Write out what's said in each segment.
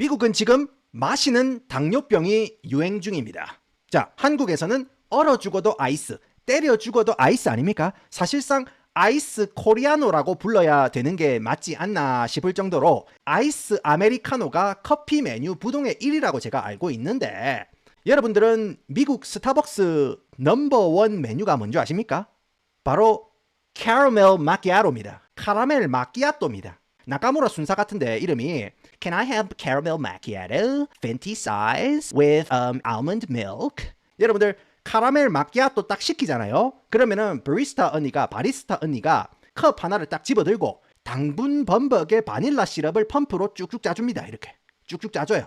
미국은 지금 마시는 당뇨병이 유행 중입니다. 자, 한국에서는 얼어 죽어도 아이스, 때려 죽어도 아이스 아닙니까? 사실상 아이스 코리아노라고 불러야 되는 게 맞지 않나 싶을 정도로 아이스 아메리카노가 커피 메뉴 부동의 1위라고 제가 알고 있는데, 여러분들은 미국 스타벅스 넘버원 메뉴가 뭔지 아십니까? 바로 캐러멜 마키아토입니다. 카라멜 마키아토입니다. 나카무라 순사 같은데 이름이 Can I have caramel macchiato, venti size with almond milk? 여러분들 카라멜 마키아토 딱 시키잖아요. 그러면은 바리스타 언니가 컵 하나를 딱 집어들고 당분 범벅의 바닐라 시럽을 펌프로 쭉쭉 짜줍니다. 이렇게 쭉쭉 짜줘요.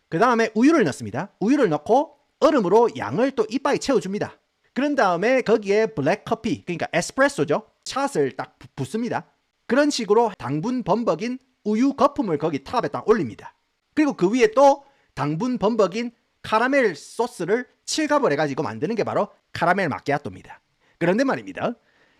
그 다음에 우유를 넣습니다. 우유를 넣고 얼음으로 양을 또 이빠이 채워줍니다. 그런 다음에 거기에 블랙 커피, 그러니까 에스프레소죠. 샷을 딱 붓습니다. 그런 식으로 당분 범벅인 우유 거품을 거기 탑에 딱 올립니다. 그리고 그 위에 또 당분 범벅인 카라멜 소스를 칠갑을 해가지고 만드는 게 바로 카라멜 마키아토입니다. 그런데 말입니다,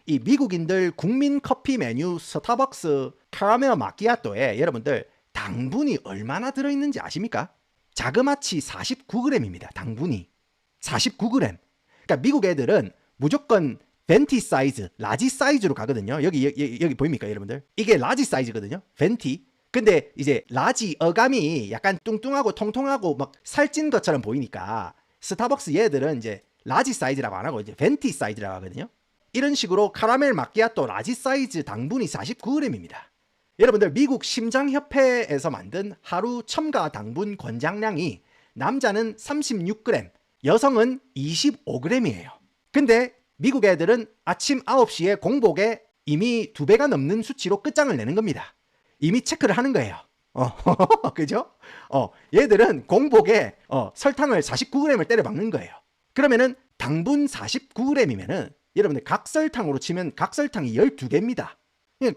이 미국인들 국민 커피 메뉴 스타벅스 카라멜 마키아토에 여러분들 당분이 얼마나 들어있는지 아십니까? 자그마치 49g입니다. 당분이 49g. 그러니까 미국 애들은 무조건 벤티 사이즈, 라지 사이즈로 가거든요. 여기 보입니까, 여러분들? 이게 라지 사이즈거든요. 벤티. 근데 이제 라지 어감이 약간 뚱뚱하고 통통하고 막 살찐 것처럼 보이니까 스타벅스 얘들은 이제 라지 사이즈라고 안 하고 이제 벤티 사이즈라고 하거든요. 이런 식으로 카라멜 마키아토 라지 사이즈 당분이 49g입니다. 여러분들 미국 심장협회에서 만든 하루 첨가 당분 권장량이 남자는 36g, 여성은 25g이에요. 근데 미국 애들은 아침 9시에 공복에 이미 2배가 넘는 수치로 끝장을 내는 겁니다. 이미 체크를 하는 거예요. 그죠? 얘들은 공복에 설탕을 49g을 때려 박는 거예요. 그러면은 당분 49g이면은 여러분들 각설탕으로 치면 각설탕이 12개입니다.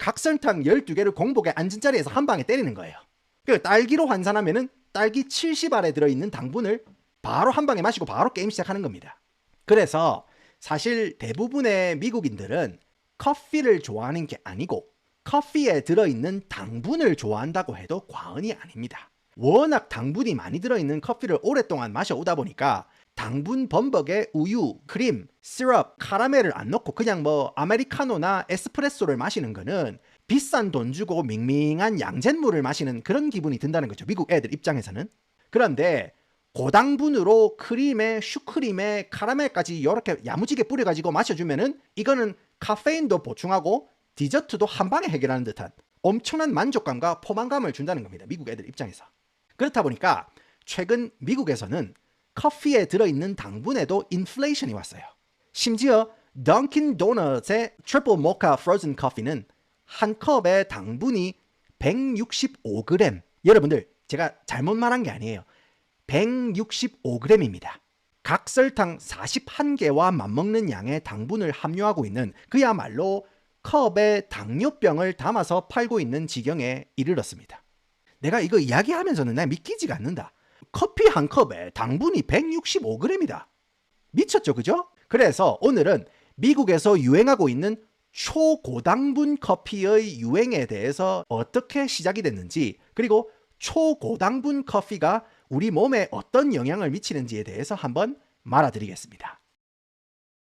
각설탕 12개를 공복에 앉은 자리에서 한 방에 때리는 거예요. 그러니까 딸기로 환산하면은 딸기 70알에 들어있는 당분을 바로 한 방에 마시고 바로 게임 시작하는 겁니다. 그래서 사실 대부분의 미국인들은 커피를 좋아하는 게 아니고 커피에 들어있는 당분을 좋아한다고 해도 과언이 아닙니다. 워낙 당분이 많이 들어있는 커피를 오랫동안 마셔오다 보니까 당분 범벅에 우유, 크림, 시럽, 카라멜을 안 넣고 그냥 뭐 아메리카노나 에스프레소를 마시는 거는 비싼 돈 주고 밍밍한 양잿물을 마시는 그런 기분이 든다는 거죠. 미국 애들 입장에서는. 그런데 고당분으로 크림에 슈크림에 카라멜까지 이렇게 야무지게 뿌려가지고 마셔주면은 이거는 카페인도 보충하고 디저트도 한 방에 해결하는 듯한 엄청난 만족감과 포만감을 준다는 겁니다. 미국 애들 입장에서. 그렇다 보니까 최근 미국에서는 커피에 들어있는 당분에도 인플레이션이 왔어요. 심지어 던킨 도넛의 트리플 모카 프로즌 커피는 한 컵에 당분이 165g. 여러분들 제가 잘못 말한 게 아니에요. 165g입니다. 각설탕 41개와 맞먹는 양의 당분을 함유하고 있는 그야말로 컵에 당뇨병을 담아서 팔고 있는 지경에 이르렀습니다. 내가 이거 이야기하면서는 나 믿기지가 않는다. 커피 한 컵에 당분이 165g이다. 미쳤죠, 그죠? 그래서 오늘은 미국에서 유행하고 있는 초고당분 커피의 유행에 대해서 어떻게 시작이 됐는지, 그리고 초고당분 커피가 우리 몸에 어떤 영향을 미치는지에 대해서 한번 말아드리겠습니다.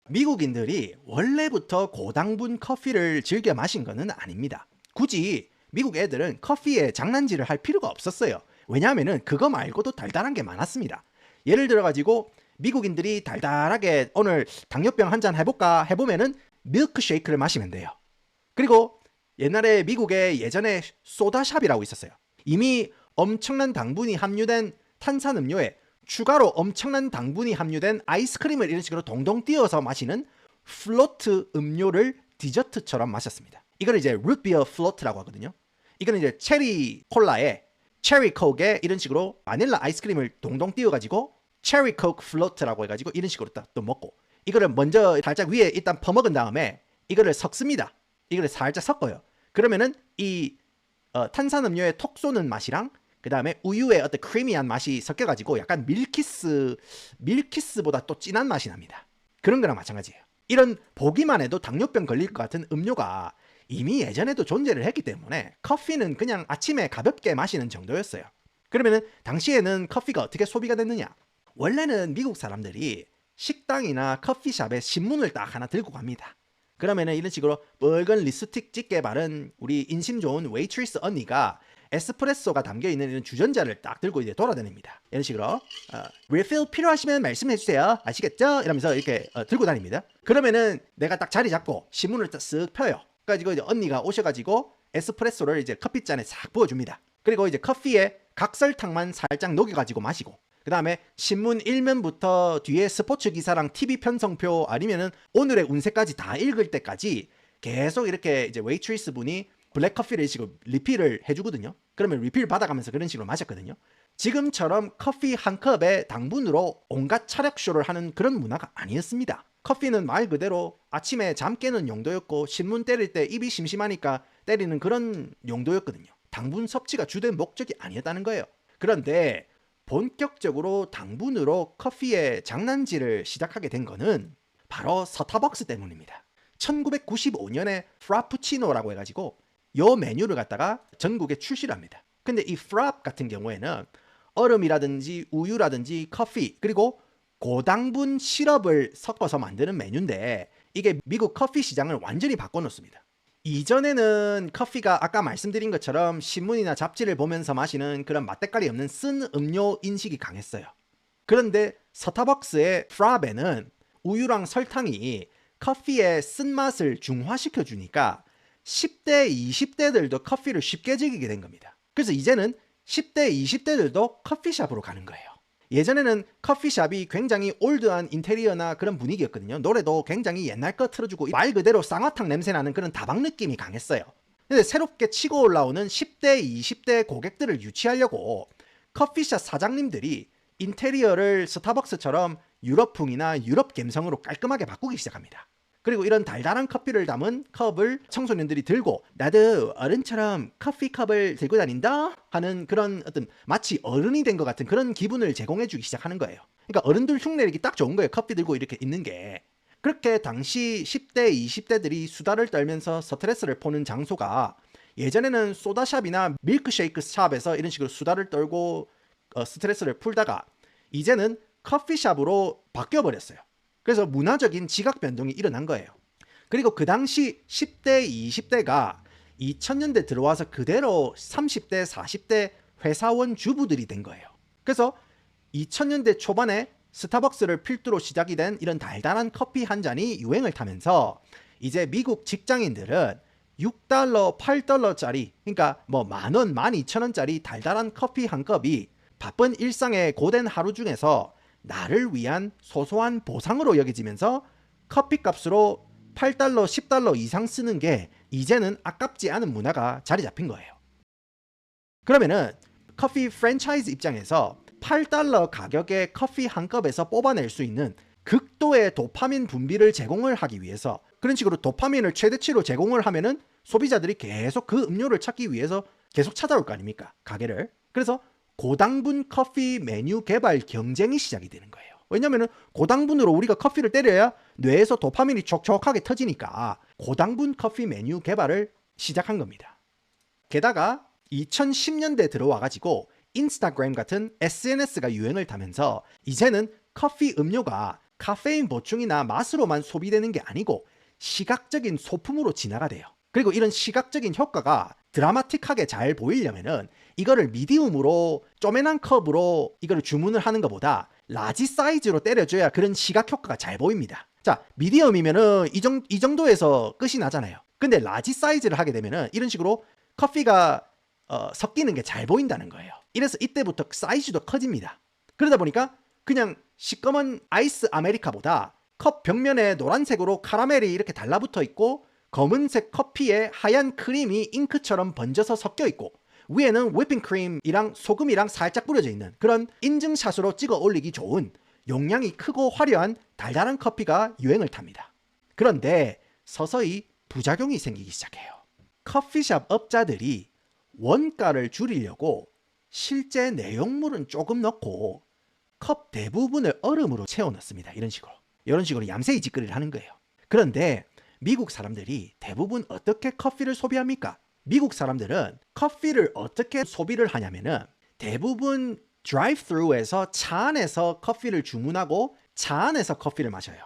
미국인들이 원래부터 고당분 커피를 즐겨 마신 것은 아닙니다. 굳이 미국 애들은 커피에 장난질을 할 필요가 없었어요. 왜냐하면 그거 말고도 달달한 게 많았습니다. 예를 들어가지고 미국인들이 달달하게 오늘 당뇨병 한잔 해볼까 해보면은 밀크쉐이크를 마시면 돼요. 그리고 옛날에 미국에 예전에 소다샵이라고 있었어요. 이미 엄청난 당분이 함유된 탄산음료에 추가로 엄청난 당분이 함유된 아이스크림을 이런 식으로 동동 띄어서 마시는 플로트 음료를 디저트처럼 마셨습니다. 이걸 이제 루트비어 플로트라고 하거든요. 이거는 이제 체리 콜라에 체리 코크에 이런 식으로 바닐라 아이스크림을 동동 띄어가지고 체리 코크 플로트라고 해가지고 이런 식으로 또 먹고, 이거를 먼저 살짝 위에 일단 퍼먹은 다음에 이거를 섞습니다. 이거를 살짝 섞어요. 그러면은 이 탄산음료의 톡 쏘는 맛이랑 그 다음에 우유의 어떤 크리미한 맛이 섞여가지고 약간 밀키스보다 또 진한 맛이 납니다. 그런 거랑 마찬가지예요. 이런 보기만 해도 당뇨병 걸릴 것 같은 음료가 이미 예전에도 존재를 했기 때문에 커피는 그냥 아침에 가볍게 마시는 정도였어요. 그러면은 당시에는 커피가 어떻게 소비가 됐느냐? 원래는 미국 사람들이 식당이나 커피숍에 신문을 딱 하나 들고 갑니다. 그러면은 이런 식으로 빨간 립스틱 짙게 바른 우리 인심 좋은 웨이트리스 언니가 에스프레소가 담겨있는 이런 주전자를 딱 들고 이제 돌아다닙니다. 이런 식으로 리필 필요하시면 말씀해주세요. 아시겠죠? 이러면서 이렇게 들고 다닙니다. 그러면은 내가 딱 자리 잡고 신문을 딱 쓱 펴요. 그래가지고 이제 언니가 오셔가지고 에스프레소를 이제 커피잔에 싹 부어줍니다. 그리고 이제 커피에 각설탕만 살짝 녹여가지고 마시고, 그 다음에 신문 1면부터 뒤에 스포츠 기사랑 TV 편성표 아니면은 오늘의 운세까지 다 읽을 때까지 계속 이렇게 이제 웨이트리스 분이 블랙 커피를 식으로 리필을 해주거든요. 그러면 리필 받아가면서 그런 식으로 마셨거든요. 지금처럼 커피 한 컵에 당분으로 온갖 차력쇼를 하는 그런 문화가 아니었습니다. 커피는 말 그대로 아침에 잠 깨는 용도였고 신문 때릴 때 입이 심심하니까 때리는 그런 용도였거든요. 당분 섭취가 주된 목적이 아니었다는 거예요. 그런데 본격적으로 당분으로 커피의 장난질을 시작하게 된 거는 바로 스타벅스 때문입니다. 1995년에 프라푸치노라고 해가지고 요 메뉴를 갖다가 전국에 출시를 합니다. 근데 이 프랍 같은 경우에는 얼음이라든지 우유라든지 커피 그리고 고당분 시럽을 섞어서 만드는 메뉴인데 이게 미국 커피 시장을 완전히 바꿔놓습니다. 이전에는 커피가 아까 말씀드린 것처럼 신문이나 잡지를 보면서 마시는 그런 맛대가리 없는 쓴 음료 인식이 강했어요. 그런데 스타벅스의 프랍에는 우유랑 설탕이 커피의 쓴맛을 중화시켜 주니까 10대, 20대들도 커피를 쉽게 즐기게 된 겁니다. 그래서 이제는 10대, 20대들도 커피숍으로 가는 거예요. 예전에는 커피숍이 굉장히 올드한 인테리어나 그런 분위기였거든요. 노래도 굉장히 옛날 거 틀어주고 말 그대로 쌍화탕 냄새나는 그런 다방 느낌이 강했어요. 근데 새롭게 치고 올라오는 10대, 20대 고객들을 유치하려고 커피숍 사장님들이 인테리어를 스타벅스처럼 유럽풍이나 유럽 감성으로 깔끔하게 바꾸기 시작합니다. 그리고 이런 달달한 커피를 담은 컵을 청소년들이 들고 나도 어른처럼 커피컵을 들고 다닌다 하는 그런 어떤 마치 어른이 된 것 같은 그런 기분을 제공해주기 시작하는 거예요. 그러니까 어른들 흉내내기 딱 좋은 거예요. 커피 들고 이렇게 있는 게. 그렇게 당시 10대, 20대들이 수다를 떨면서 스트레스를 푸는 장소가 예전에는 소다샵이나 밀크쉐이크 샵에서 이런 식으로 수다를 떨고 스트레스를 풀다가 이제는 커피숍으로 바뀌어버렸어요. 그래서 문화적인 지각 변동이 일어난 거예요. 그리고 그 당시 10대, 20대가 2000년대 들어와서 그대로 30대, 40대 회사원 주부들이 된 거예요. 그래서 2000년대 초반에 스타벅스를 필두로 시작이 된 이런 달달한 커피 한 잔이 유행을 타면서 이제 미국 직장인들은 $6, $8짜리 그러니까 뭐 만원, 12,000원짜리 달달한 커피 한 컵이 바쁜 일상의 고된 하루 중에서 나를 위한 소소한 보상으로 여겨지면서 커피값으로 $8, $10 이상 쓰는 게 이제는 아깝지 않은 문화가 자리 잡힌 거예요. 그러면은 커피 프랜차이즈 입장에서 $8 가격의 커피 한 컵에서 뽑아낼 수 있는 극도의 도파민 분비를 제공을 하기 위해서 그런 식으로 도파민을 최대치로 제공을 하면은 소비자들이 계속 그 음료를 찾기 위해서 계속 찾아올 거 아닙니까? 가게를. 그래서 고당분 커피 메뉴 개발 경쟁이 시작이 되는 거예요. 왜냐면은 고당분으로 우리가 커피를 때려야 뇌에서 도파민이 촉촉하게 터지니까 고당분 커피 메뉴 개발을 시작한 겁니다. 게다가 2010년대 들어와가지고 인스타그램 같은 SNS가 유행을 타면서 이제는 커피 음료가 카페인 보충이나 맛으로만 소비되는 게 아니고 시각적인 소품으로 진화가 돼요. 그리고 이런 시각적인 효과가 드라마틱하게 잘 보이려면은 이거를 미디움으로 쪼매난 컵으로 이거를 주문을 하는 것보다 라지 사이즈로 때려줘야 그런 시각 효과가 잘 보입니다. 자, 미디움이면은 이 정도에서 끝이 나잖아요. 근데 라지 사이즈를 하게 되면은 이런 식으로 커피가 섞이는 게 잘 보인다는 거예요. 이래서 이때부터 사이즈도 커집니다. 그러다 보니까 그냥 시꺼먼 아이스 아메리카보다 컵 벽면에 노란색으로 카라멜이 이렇게 달라붙어 있고 검은색 커피에 하얀 크림이 잉크처럼 번져서 섞여 있고 위에는 whipping cream이랑 소금이랑 살짝 뿌려져 있는 그런 인증샷으로 찍어 올리기 좋은 용량이 크고 화려한 달달한 커피가 유행을 탑니다. 그런데 서서히 부작용이 생기기 시작해요. 커피숍 업자들이 원가를 줄이려고 실제 내용물은 조금 넣고 컵 대부분을 얼음으로 채워 넣습니다. 이런 식으로 얌세이 짓거리를 하는 거예요. 그런데 미국 사람들이 대부분 어떻게 커피를 소비합니까? 미국 사람들은 커피를 어떻게 소비를 하냐면은 대부분 드라이브-스루에서 차 안에서 커피를 주문하고 차 안에서 커피를 마셔요.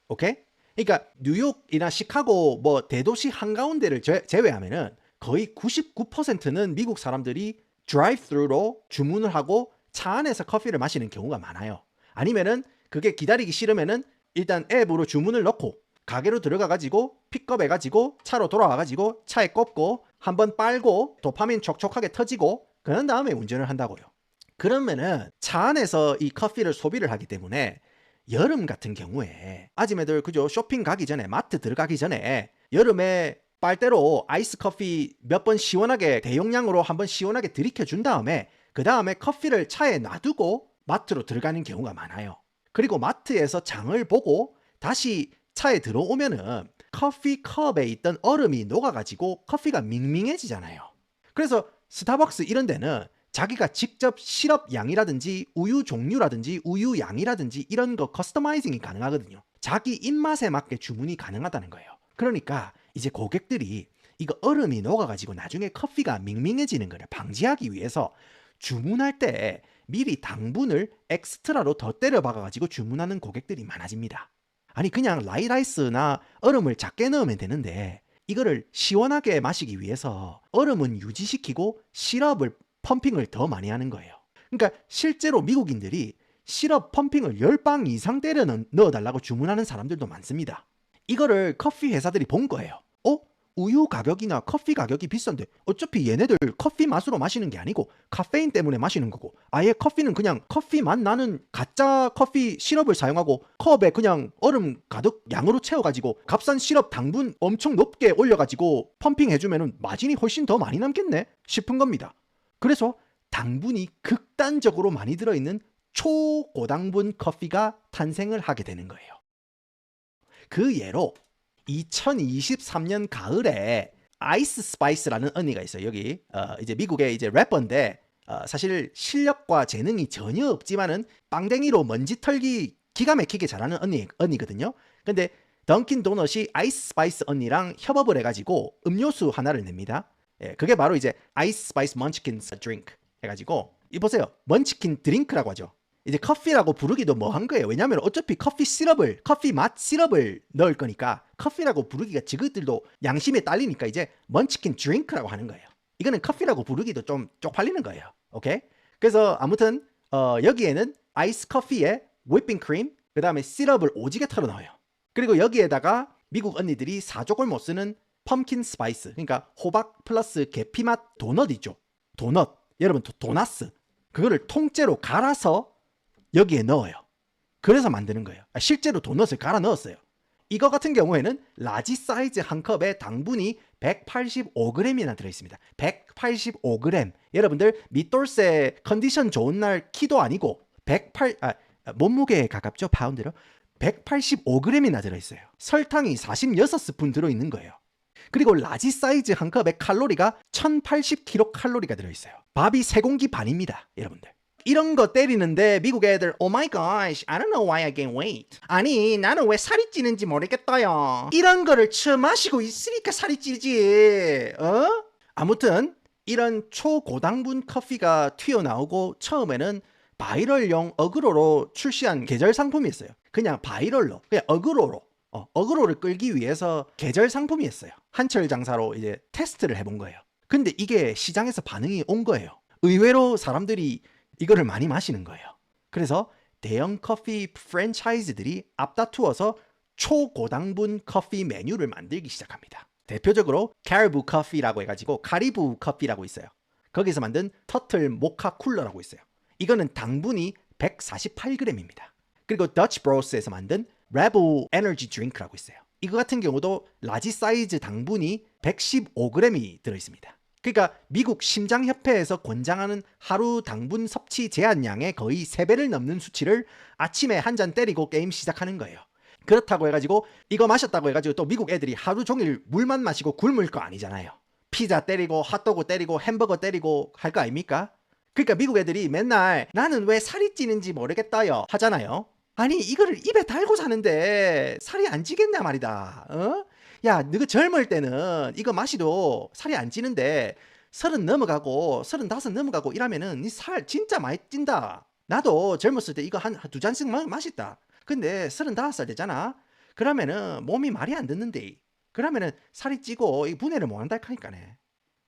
오케이? 그러니까 뉴욕이나 시카고 뭐 대도시 한가운데를 제외하면은 거의 99%는 미국 사람들이 드라이브-스루로 주문을 하고 차 안에서 커피를 마시는 경우가 많아요. 아니면은 그게 기다리기 싫으면은 일단 앱으로 주문을 넣고 가게로 들어가가지고 픽업해가지고 차로 돌아와가지고 차에 꽂고 한번 빨고 도파민 촉촉하게 터지고 그런 다음에 운전을 한다고요. 그러면은 차 안에서 이 커피를 소비를 하기 때문에 여름 같은 경우에 아줌매들 그죠? 쇼핑 가기 전에 마트 들어가기 전에 여름에 빨대로 아이스 커피 몇 번 시원하게 대용량으로 한번 시원하게 들이켜 준 다음에 그 다음에 커피를 차에 놔두고 마트로 들어가는 경우가 많아요. 그리고 마트에서 장을 보고 다시 차에 들어오면은 커피 컵에 있던 얼음이 녹아가지고 커피가 밍밍해지잖아요. 그래서 스타벅스 이런 데는 자기가 직접 시럽 양이라든지 우유 종류라든지 우유 양이라든지 이런 거 커스터마이징이 가능하거든요. 자기 입맛에 맞게 주문이 가능하다는 거예요. 그러니까 이제 고객들이 이거 얼음이 녹아가지고 나중에 커피가 밍밍해지는 걸 방지하기 위해서 주문할 때 미리 당분을 엑스트라로 더 때려 박아가지고 주문하는 고객들이 많아집니다. 아니 그냥 라이라이스나 얼음을 작게 넣으면 되는데 이거를 시원하게 마시기 위해서 얼음은 유지시키고 시럽을 펌핑을 더 많이 하는 거예요. 그러니까 실제로 미국인들이 시럽 펌핑을 10방 이상 때려 넣어달라고 주문하는 사람들도 많습니다. 이거를 커피 회사들이 본 거예요. 우유 가격이나 커피 가격이 비싼데 어차피 얘네들 커피 맛으로 마시는 게 아니고 카페인 때문에 마시는 거고 아예 커피는 그냥 커피 맛 나는 가짜 커피 시럽을 사용하고 컵에 그냥 얼음 가득 양으로 채워가지고 값싼 시럽 당분 엄청 높게 올려가지고 펌핑해주면 마진이 훨씬 더 많이 남겠네 싶은 겁니다. 그래서 당분이 극단적으로 많이 들어있는 초고당분 커피가 탄생을 하게 되는 거예요. 그 예로 2023년 가을에 아이스 스파이스라는 언니가 있어요. 여기 이제 미국의 이제 래퍼인데 사실 실력과 재능이 전혀 없지만은 빵댕이로 먼지 털기 기가 막히게 잘하는 언니거든요. 근데 던킨 도넛이 아이스 스파이스 언니랑 협업을 해가지고 음료수 하나를 냅니다. 예, 그게 바로 이제 아이스 스파이스 먼치킨 드링크 해가지고 이 보세요. 먼치킨 드링크라고 하죠. 이제 커피라고 부르기도 뭐한 거예요. 왜냐하면 어차피 커피 맛 시럽을 넣을 거니까 커피라고 부르기가 지그들도 양심에 딸리니까 이제 먼치킨 드링크라고 하는 거예요. 이거는 커피라고 부르기도 좀 쪽팔리는 거예요. 오케이? 그래서 아무튼 여기에는 아이스 커피에 whipping cream 그 다음에 시럽을 오지게 털어 넣어요. 그리고 여기에다가 미국 언니들이 사족을 못 쓰는 펌킨 스파이스 그러니까 호박 플러스 계피맛 도넛 있죠. 도넛 여러분 도나스 그거를 통째로 갈아서 여기에 넣어요. 그래서 만드는 거예요. 실제로 도넛을 갈아 넣었어요. 이거 같은 경우에는 라지 사이즈 한 컵에 당분이 185g이나 들어있습니다. 185g. 여러분들 밑돌쇠 컨디션 좋은 날 키도 아니고 몸무게에 가깝죠? 파운드로. 185g이나 들어있어요. 설탕이 46스푼 들어있는 거예요. 그리고 라지 사이즈 한 컵에 칼로리가 1080kcal가 들어있어요. 밥이 3공기 반입니다. 여러분들. 이런 거 때리는데 미국 애들 Oh my gosh, I don't know why I gain weight. 아니 나는 왜 살이 찌는지 모르겠어요. 이런 거를 마시고 있으니까 살이 찌지. 아무튼 이런 초고당분 커피가 튀어나오고 처음에는 바이럴용 어그로로 출시한 계절 상품이었어요. 그냥 바이럴로 그냥 어그로를 끌기 위해서 계절 상품이었어요. 한철 장사로 이제 테스트를 해본 거예요. 근데 이게 시장에서 반응이 온 거예요. 의외로 사람들이 이거를 많이 마시는 거예요. 그래서 대형 커피 프랜차이즈들이 앞다투어서 초고당분 커피 메뉴를 만들기 시작합니다. 대표적으로 카리부 커피라고 해가지고 카리부 커피라고 있어요. 거기서 만든 터틀 모카 쿨러라고 있어요. 이거는 당분이 148g입니다. 그리고 더치 브로스에서 만든 레벨 에너지 드링크라고 있어요. 이거 같은 경우도 라지 사이즈 당분이 115g이 들어있습니다. 그러니까 미국 심장협회에서 권장하는 하루 당분 섭취 제한량의 거의 3배를 넘는 수치를 아침에 한 잔 때리고 게임 시작하는 거예요. 그렇다고 해가지고 이거 마셨다고 해가지고 또 미국 애들이 하루 종일 물만 마시고 굶을 거 아니잖아요. 피자 때리고 핫도그 때리고 햄버거 때리고 할 거 아닙니까? 그러니까 미국 애들이 맨날 나는 왜 살이 찌는지 모르겠다요 하잖아요. 아니 이거를 입에 달고 사는데 살이 안 찌겠냐 말이다. 야, 너가 젊을 때는 이거 마시도 살이 안 찌는데 서른 넘어가고 35 넘어가고 이러면은 니 살 진짜 많이 찐다. 나도 젊었을 때 이거 한 두 잔씩 마셨다. 근데 35살 되잖아. 그러면은 몸이 말이 안 듣는데. 그러면은 살이 찌고 이 분해를 못 한다 하니까네.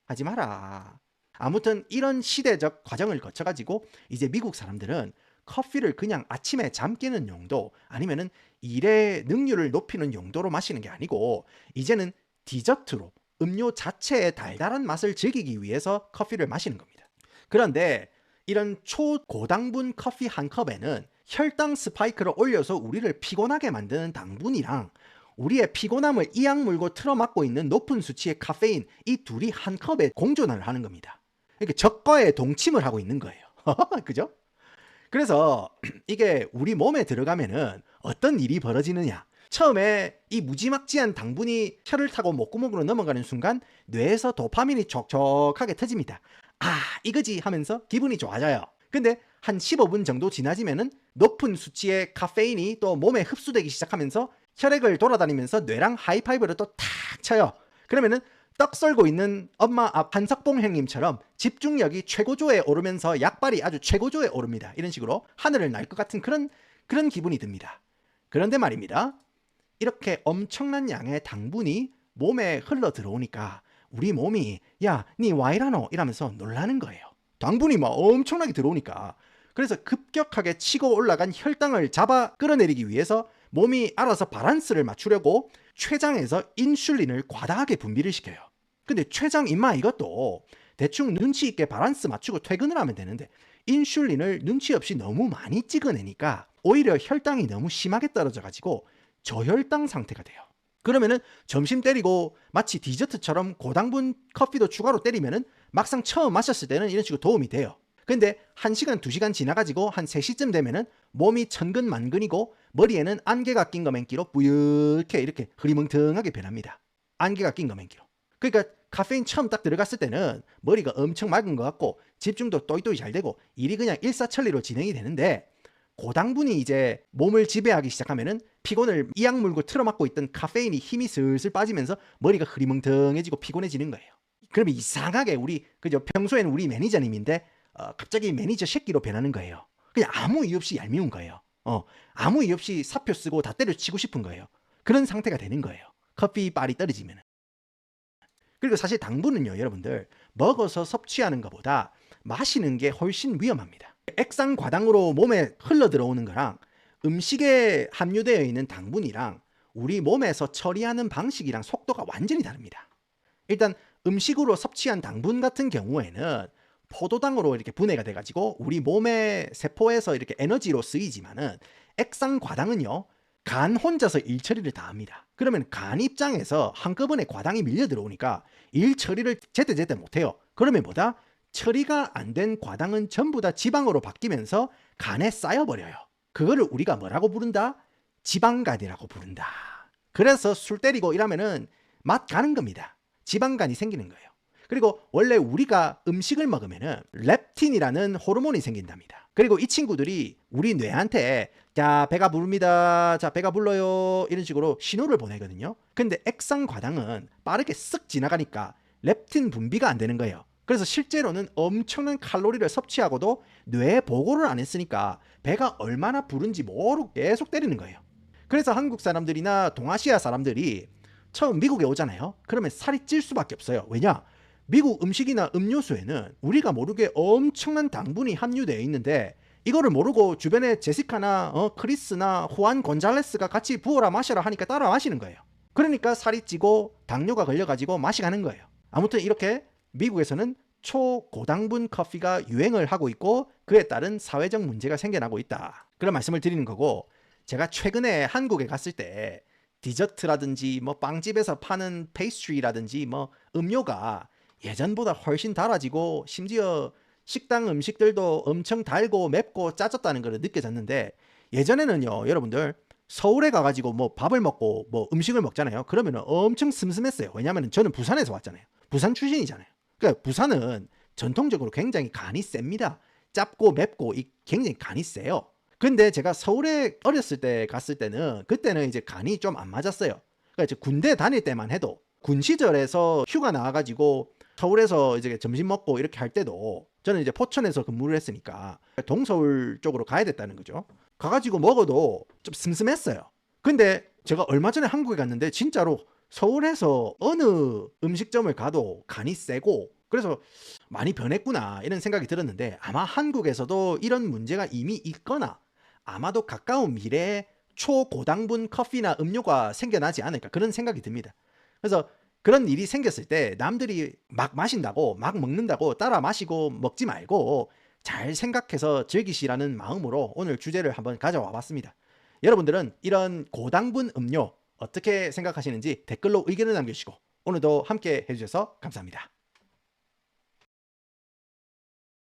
하지 마라. 아무튼 이런 시대적 과정을 거쳐가지고 이제 미국 사람들은 커피를 그냥 아침에 잠 깨는 용도 아니면은 일의 능률을 높이는 용도로 마시는 게 아니고 이제는 디저트로 음료 자체의 달달한 맛을 즐기기 위해서 커피를 마시는 겁니다. 그런데 이런 초고당분 커피 한 컵에는 혈당 스파이크를 올려서 우리를 피곤하게 만드는 당분이랑 우리의 피곤함을 이악 물고 틀어막고 있는 높은 수치의 카페인 이 둘이 한 컵에 공존을 하는 겁니다. 이렇게 적과의 동침을 하고 있는 거예요. 그죠? 그래서 이게 우리 몸에 들어가면은 어떤 일이 벌어지느냐. 처음에 이 무지막지한 당분이 혀를 타고 목구멍으로 넘어가는 순간 뇌에서 도파민이 촉촉하게 터집니다. 아, 이거지 하면서 기분이 좋아져요. 근데 한 15분 정도 지나지면은 높은 수치의 카페인이 또 몸에 흡수되기 시작하면서 혈액을 돌아다니면서 뇌랑 하이파이브를 또 탁 쳐요. 그러면은 떡 썰고 있는 엄마 앞 한석봉 형님처럼 집중력이 최고조에 오르면서 약발이 아주 최고조에 오릅니다. 이런 식으로 하늘을 날 것 같은 그런 기분이 듭니다. 그런데 말입니다. 이렇게 엄청난 양의 당분이 몸에 흘러 들어오니까 우리 몸이 야, 니 와이라노 이러면서 놀라는 거예요. 당분이 막 엄청나게 들어오니까. 그래서 급격하게 치고 올라간 혈당을 잡아 끌어내리기 위해서 몸이 알아서 밸런스를 맞추려고 췌장에서 인슐린을 과다하게 분비를 시켜요. 근데 췌장 임마 이것도 대충 눈치 있게 밸런스 맞추고 퇴근을 하면 되는데 인슐린을 눈치 없이 너무 많이 찍어내니까 오히려 혈당이 너무 심하게 떨어져가지고 저혈당 상태가 돼요. 그러면은 점심 때리고 마치 디저트처럼 고당분 커피도 추가로 때리면은 막상 처음 마셨을 때는 이런 식으로 도움이 돼요. 근데 1시간, 2시간 지나가지고 한 3시쯤 되면은 몸이 천근만근이고 머리에는 안개가 낀 거맨기로 뿌옇게 이렇게 흐리멍텅하게 변합니다. 안개가 낀 거맨기로. 그러니까 카페인 처음 딱 들어갔을 때는 머리가 엄청 맑은 것 같고 집중도 또이또이 잘 되고 일이 그냥 일사천리로 진행이 되는데 고당분이 이제 몸을 지배하기 시작하면은 피곤을 이악 물고 틀어막고 있던 카페인이 힘이 슬슬 빠지면서 머리가 흐리멍텅해지고 피곤해지는 거예요. 그러면 이상하게 우리 그죠? 평소에는 우리 매니저님인데 갑자기 매니저 새끼로 변하는 거예요. 그냥 아무 이유 없이 얄미운 거예요. 아무 이유 없이 사표 쓰고 다 때려치고 싶은 거예요. 그런 상태가 되는 거예요. 커피 빨이 떨어지면. 그리고 사실 당분은요, 여러분들 먹어서 섭취하는 것보다 마시는 게 훨씬 위험합니다. 액상 과당으로 몸에 흘러 들어오는 거랑 음식에 함유되어 있는 당분이랑 우리 몸에서 처리하는 방식이랑 속도가 완전히 다릅니다. 일단 음식으로 섭취한 당분 같은 경우에는 포도당으로 이렇게 분해가 돼가지고 우리 몸의 세포에서 이렇게 에너지로 쓰이지만은 액상 과당은요, 간 혼자서 일 처리를 다 합니다. 그러면 간 입장에서 한꺼번에 과당이 밀려 들어오니까 일 처리를 제때제때 못해요. 그러면 뭐다? 처리가 안 된 과당은 전부 다 지방으로 바뀌면서 간에 쌓여버려요. 그거를 우리가 뭐라고 부른다? 지방간이라고 부른다. 그래서 술 때리고 이러면은 맛 가는 겁니다. 지방간이 생기는 거예요. 그리고 원래 우리가 음식을 먹으면은 렙틴이라는 호르몬이 생긴답니다. 그리고 이 친구들이 우리 뇌한테 자, 배가 부릅니다. 자, 배가 불러요. 이런 식으로 신호를 보내거든요. 근데 액상 과당은 빠르게 쓱 지나가니까 렙틴 분비가 안 되는 거예요. 그래서 실제로는 엄청난 칼로리를 섭취하고도 뇌에 보고를 안 했으니까 배가 얼마나 부른지 모르고 계속 때리는 거예요. 그래서 한국 사람들이나 동아시아 사람들이 처음 미국에 오잖아요. 그러면 살이 찔 수밖에 없어요. 왜냐? 미국 음식이나 음료수에는 우리가 모르게 엄청난 당분이 함유되어 있는데 이거를 모르고 주변에 제시카나 크리스나 후안 곤잘레스가 같이 부어라 마셔라 하니까 따라 마시는 거예요. 그러니까 살이 찌고 당뇨가 걸려가지고 맛이 가는 거예요. 아무튼 이렇게 미국에서는 초고당분 커피가 유행을 하고 있고 그에 따른 사회적 문제가 생겨나고 있다. 그런 말씀을 드리는 거고, 제가 최근에 한국에 갔을 때 디저트라든지 뭐 빵집에서 파는 페이스트리라든지 뭐 음료가 예전보다 훨씬 달아지고 심지어 식당 음식들도 엄청 달고 맵고 짜졌다는 걸 느껴졌는데, 예전에는요 여러분들 서울에 가가지고 뭐 밥을 먹고 뭐 음식을 먹잖아요. 그러면 엄청 슴슴했어요. 왜냐하면 저는 부산에서 왔잖아요. 부산 출신이잖아요. 그러니까 부산은 전통적으로 굉장히 간이 셉니다. 짭고 맵고 굉장히 간이 세요. 근데 제가 서울에 어렸을 때 갔을 때는 그때는 이제 간이 좀 안 맞았어요. 그러니까 이제 군대 다닐 때만 해도 군 시절에서 휴가 나와가지고 서울에서 이제 점심 먹고 이렇게 할 때도 저는 이제 포천에서 근무를 했으니까 동서울 쪽으로 가야 됐다는 거죠. 가가지고 먹어도 좀 슴슴했어요. 근데 제가 얼마 전에 한국에 갔는데 진짜로 서울에서 어느 음식점을 가도 간이 세고 그래서 많이 변했구나 이런 생각이 들었는데 아마 한국에서도 이런 문제가 이미 있거나 아마도 가까운 미래에 초고당분 커피나 음료가 생겨나지 않을까 그런 생각이 듭니다. 그래서 그런 일이 생겼을 때 남들이 막 마신다고 막 먹는다고 따라 마시고 먹지 말고 잘 생각해서 즐기시라는 마음으로 오늘 주제를 한번 가져와 봤습니다. 여러분들은 이런 고당분 음료 어떻게 생각하시는지 댓글로 의견을 남겨주시고 오늘도 함께 해주셔서 감사합니다.